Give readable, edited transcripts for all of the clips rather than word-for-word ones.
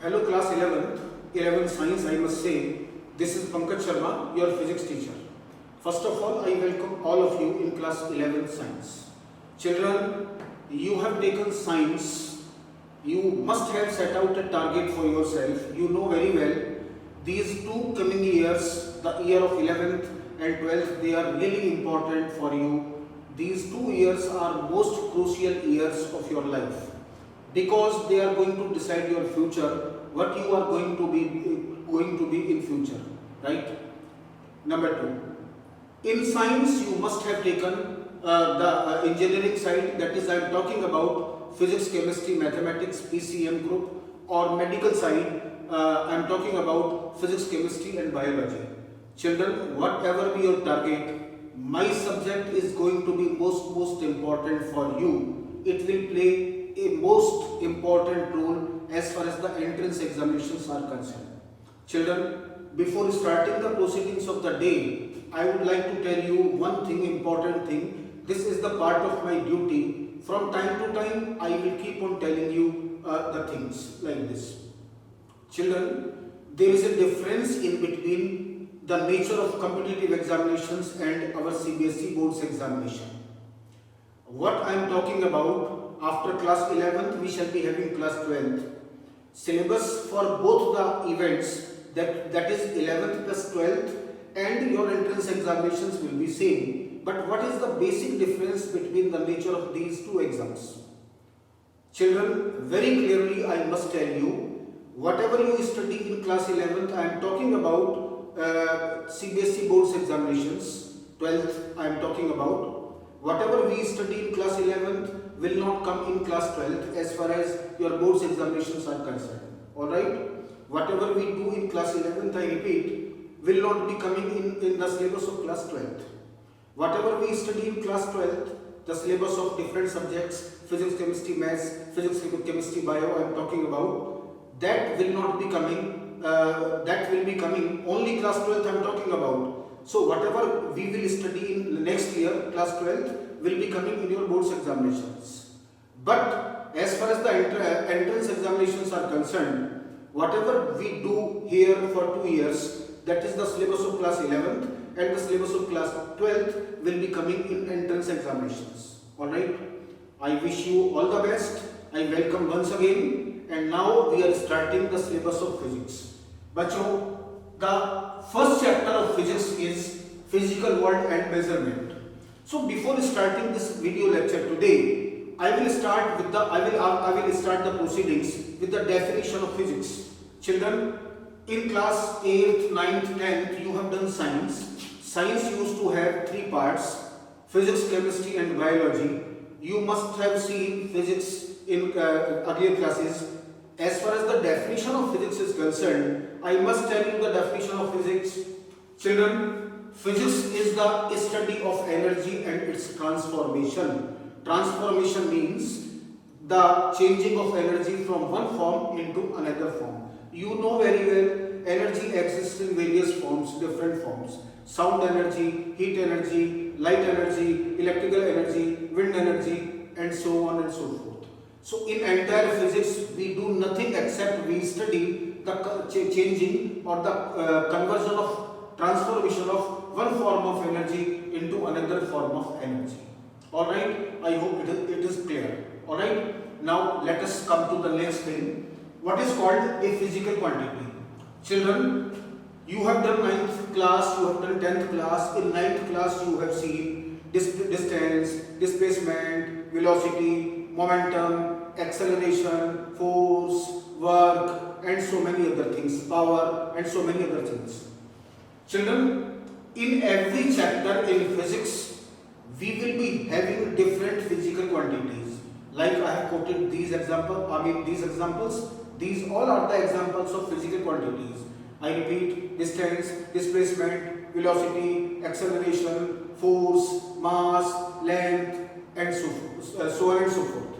Hello class 11 science. I must say, this is Pankaj Sharma, your physics teacher. First of all, I welcome all of you in class 11 science. Children, you have taken science. You must have set out a target for yourself. You know very well, these two coming years, the year of 11th and 12th, they are really important for you. These 2 years are most crucial years of your life, because they are going to decide your future, what you are going to be in future, right? Number 2, in science you must have taken the engineering side, that is I am talking about physics, chemistry, mathematics, PCM group, or medical side, I am talking about physics, chemistry and biology. Children, whatever be your target, my subject is going to be most important for you. It will play a most important role as far as the entrance examinations are concerned. Children, before starting the proceedings of the day, I would like to tell you one thing, important thing. This is the part of my duty. From time to time, I will keep on telling you the things like this. Children, there is a difference in between the nature of competitive examinations and our CBSE board's examination. What I am talking about, after class 11th we shall be having class 12th. Syllabus for both the events, that is 11th plus 12th, and your entrance examinations will be same. But what is the basic difference between the nature of these two exams? Children, very clearly I must tell you, whatever you study in class 11th, I am talking about CBSE board's examinations. 12th I am talking about. Whatever we study in class 11th will not come in class 12th as far as your board's examinations are concerned. Alright? Whatever we do in class 11th, I repeat, will not be coming in the syllabus of class 12th. Whatever we study in class 12th, the syllabus of different subjects, physics, chemistry, maths, physics, chemistry, bio, I am talking about, that will not be coming, that will be coming only class 12th I am talking about. So whatever we will study in the next year, class 12th, will be coming in your board's examinations. But as far as the entrance examinations are concerned, whatever we do here for 2 years, that is the syllabus of class 11th and the syllabus of class 12th will be coming in entrance examinations. Alright, I wish you all the best. I welcome once again, and now we are starting the syllabus of physics. Bachcho, the first chapter of physics is physical world and measurement. So before starting this video lecture today, I will start the proceedings with the definition of physics. Children, in class 8th, 9th, 10th, you have done science. Science used to have 3 parts: physics, chemistry and biology. You must have seen physics in earlier classes. As far as the definition of physics is concerned, I must tell you the definition of physics. Children, physics is the study of energy and its transformation. Transformation means the changing of energy from one form into another form. You know very well, energy exists in various forms, different forms. Sound energy, heat energy, light energy, electrical energy, wind energy, and so on and so forth. So in entire physics, we do nothing except we study the changing or the conversion of transformation of one form of energy into another form of energy. Alright, I hope it is clear. Alright, now let us come to the next thing. What is called a physical quantity? Children, you have done 9th class, you have done 10th class. In 9th class, you have seen distance, displacement, velocity, momentum, acceleration, force, work, and so many other things, power, and so many other things. Children, in every chapter in physics, we will be having different physical quantities. Like I have quoted these examples. These all are the examples of physical quantities. I repeat: distance, displacement, velocity, acceleration, force, mass, length, and so on and so forth.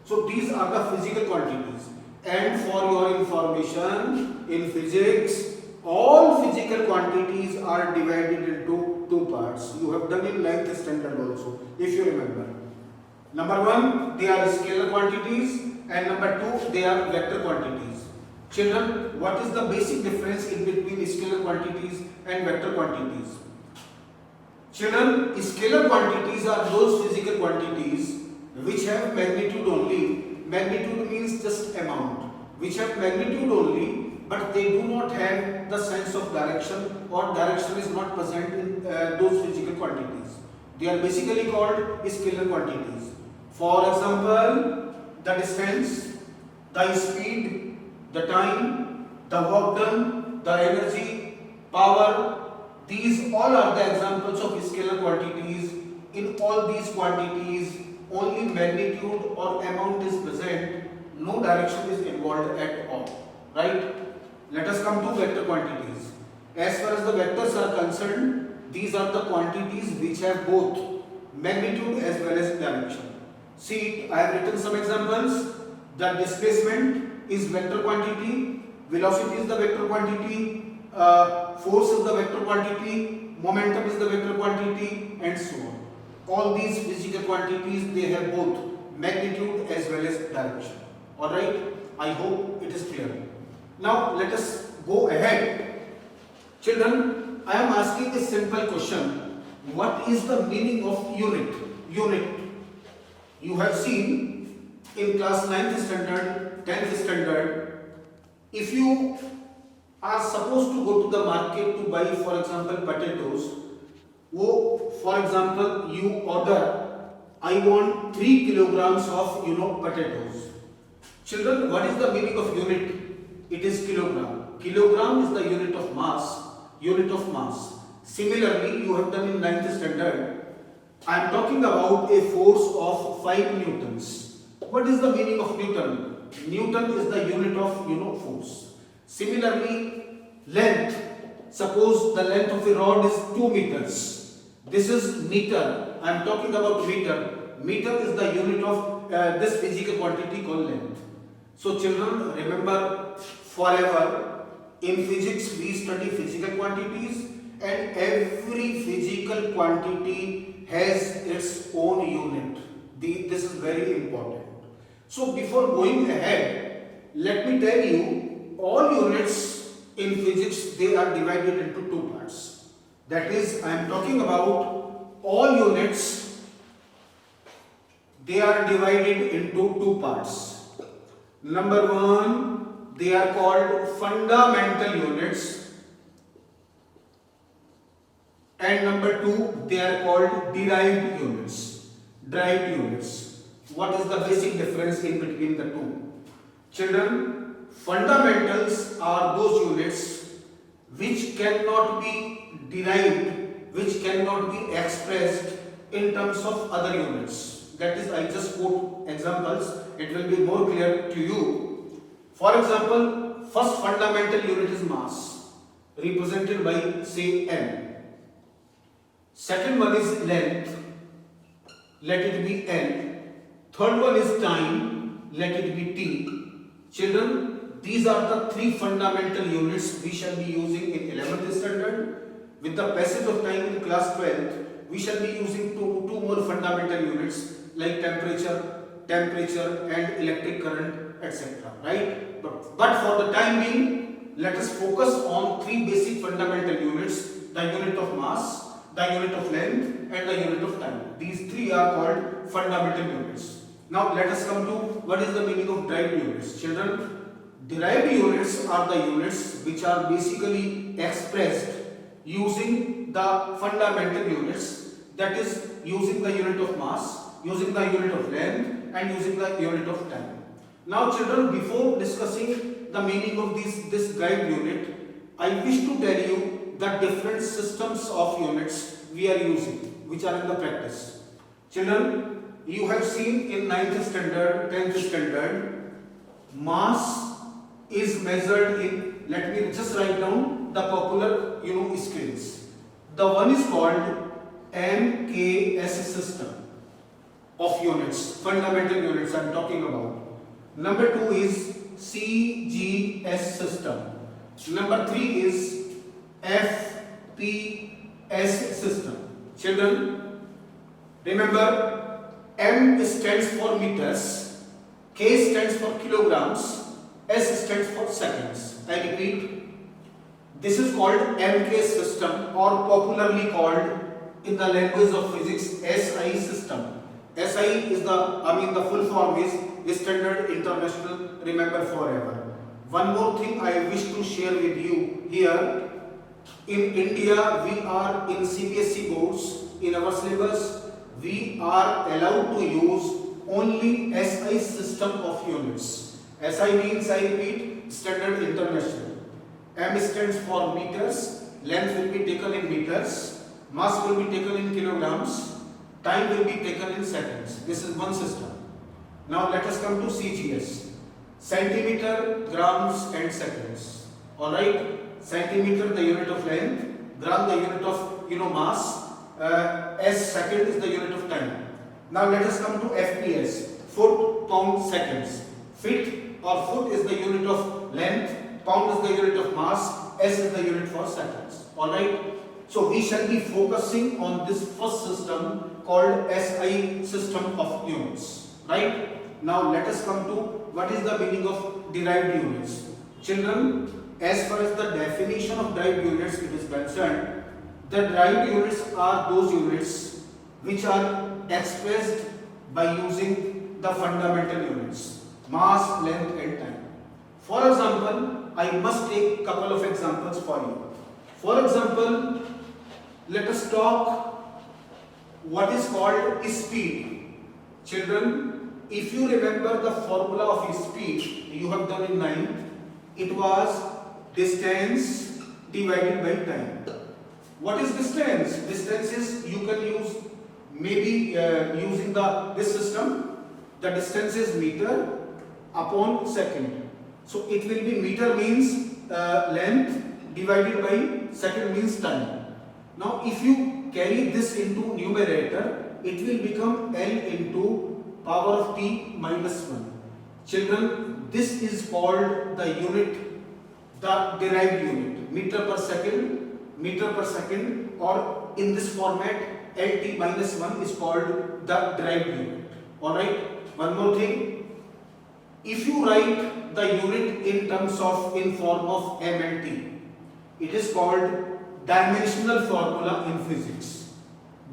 So these are the physical quantities. And for your information, in physics, all physical quantities are divided into 2 parts. You have done in 9th standard also, if you remember. Number 1, they are scalar quantities, and number 2, they are vector quantities. Children, what is the basic difference in between scalar quantities and vector quantities? Children, scalar quantities are those physical quantities which have magnitude only. Magnitude means just amount, which have magnitude only, but they do not have the sense of direction, or direction is not present in those physical quantities. They are basically called scalar quantities. For example, the distance, the speed, the time, the work done, the energy, power, these all are the examples of scalar quantities. In all these quantities, only magnitude or amount is present, no direction is involved at all. Right? Let us come to vector quantities. As far as the vectors are concerned, these are the quantities which have both magnitude as well as direction. See, I have written some examples. The displacement is vector quantity, velocity is the vector quantity, force is the vector quantity, momentum is the vector quantity, and so on. All these physical quantities, they have both magnitude as well as direction. Alright, I hope it is clear. Now let us go ahead. Children, I am asking a simple question. What is the meaning of unit? Unit. You have seen in class 9th standard, 10th standard, if you are supposed to go to the market to buy, for example, potatoes, for example, you order, I want 3 kilograms of potatoes. Children, what is the meaning of unit? It is kilogram. Kilogram is the unit of mass. Unit of mass. Similarly, you have done in 9th standard. I am talking about a force of 5 newtons. What is the meaning of Newton? Newton is the unit of force. Similarly, length. Suppose the length of a rod is 2 meters. This is meter. I am talking about meter. Meter is the unit of this physical quantity called length. So children, remember forever, in physics we study physical quantities, and every physical quantity has its own unit. This is very important. So before going ahead, let me tell you, all units in physics, they are divided into two parts. That is, I am talking about all units, they are divided into two parts. Number one, they are called fundamental units, and number two, they are called derived units. Derived units. What is the basic difference in between the two? Children, fundamentals are those units which cannot be derived, which cannot be expressed in terms of other units. That is, I just quote examples, it will be more clear to you. For example, first fundamental unit is mass, represented by say m. Second one is length, let it be L. Third one is time, let it be T. Children, these are the three fundamental units we shall be using in 11th standard. With the passage of time in class 12th, we shall be using two more fundamental units like temperature and electric current, etc. Right? But for the time being, let us focus on three basic fundamental units: the unit of mass, the unit of length, and the unit of time. These three are called fundamental units. Now let us come to what is the meaning of derived units. Children, derived units are the units which are basically expressed using the fundamental units, that is, using the unit of mass, using the unit of length, and using the unit of time. Now children, before discussing the meaning of this derived unit, I wish to tell you the different systems of units we are using, which are in the practice. Children, you have seen in 9th standard, 10th standard, mass is measured in, let me just write down the popular scales. The one is called MKS system of units, fundamental units I am talking about. Number 2 is CGS system. Number 3 is FPS system. Children, remember, M stands for meters, K stands for kilograms, S stands for seconds. I repeat, this is called MK system, or popularly called in the language of physics SI system. SI is the full form is Standard International, remember forever. One more thing I wish to share with you here. In India, we are in CBSE boards. In our syllabus, we are allowed to use only SI system of units. SI means, I repeat, Standard International. M stands for meters, length will be taken in meters, mass will be taken in kilograms, time will be taken in seconds. This is one system. Now let us come to CGS. Centimeter, grams and seconds. Alright, centimeter the unit of length, gram the unit of mass, S second is the unit of time. Now let us come to FPS, foot, pound, seconds. Feet or foot is the unit of length, pound is the unit of mass, S is the unit for seconds. Alright, so we shall be focusing on this first system called SI system of units. Right? Now let us come to what is the meaning of derived units. Children, as far as the definition of derived units it is concerned, the derived units are those units which are expressed by using the fundamental units, mass, length and time. For example, I must take a couple of examples for you. For example, let us talk what is called speed. Children, if you remember the formula of speed you have done in 9th, it was distance divided by time. What is distance? Distance is, you can use maybe using this system, the distance is meter upon second. So it will be meter means length divided by second means time. Now if you carry this into numerator, it will become L into power of t minus 1. Children, this is called the unit, the derived unit, meter per second, or in this format LT minus 1 is called the derived unit. Alright, one more thing, if you write the unit in form of MLT, it is called dimensional formula in physics.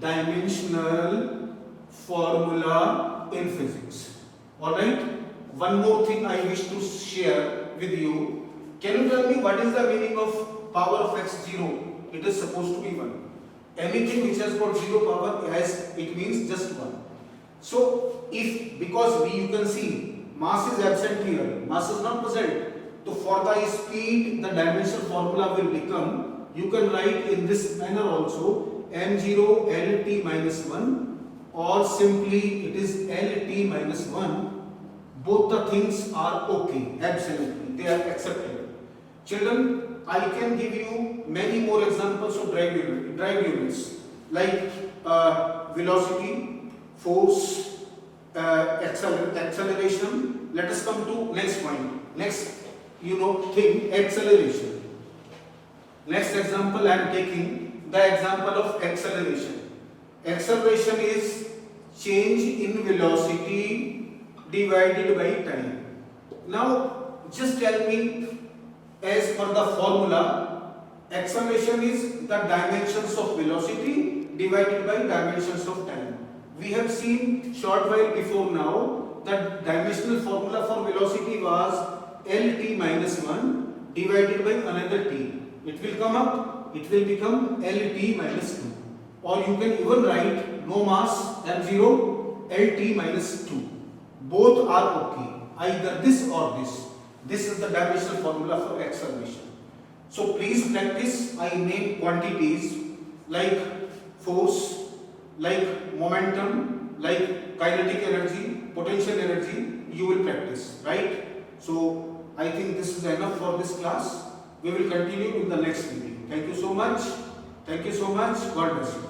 Dimensional formula in physics. Alright, one more thing I wish to share with you. Can you tell me what is the meaning of power of x0? It is supposed to be 1. Anything which has got 0 power it means just 1. So if, because you can see mass is absent here, mass is not present. So for the speed, the dimensional formula will become, you can write in this manner also, m0 lt minus 1, or simply it is lt minus 1. Both the things are okay, absolutely, they are acceptable. Children, I can give you many more examples of derived units like velocity, force, acceleration. Let us come to next point. Next, thing, acceleration. Next example I am taking the example of acceleration. Acceleration is change in velocity divided by time. Now, just tell me, as per the formula, acceleration is the dimensions of velocity divided by dimensions of time. We have seen short while before now that dimensional formula for velocity was Lt minus 1 divided by another t. It will come up, it will become Lt minus 2. Or you can even write no mass m0 Lt minus 2. Both are okay, either this or this. This is the dimensional formula for acceleration. So please practice. I name quantities like force, like momentum, like kinetic energy, potential energy. You will practice, right? So I think this is enough for this class. We will continue in the next video. Thank you so much. Thank you so much. God bless you.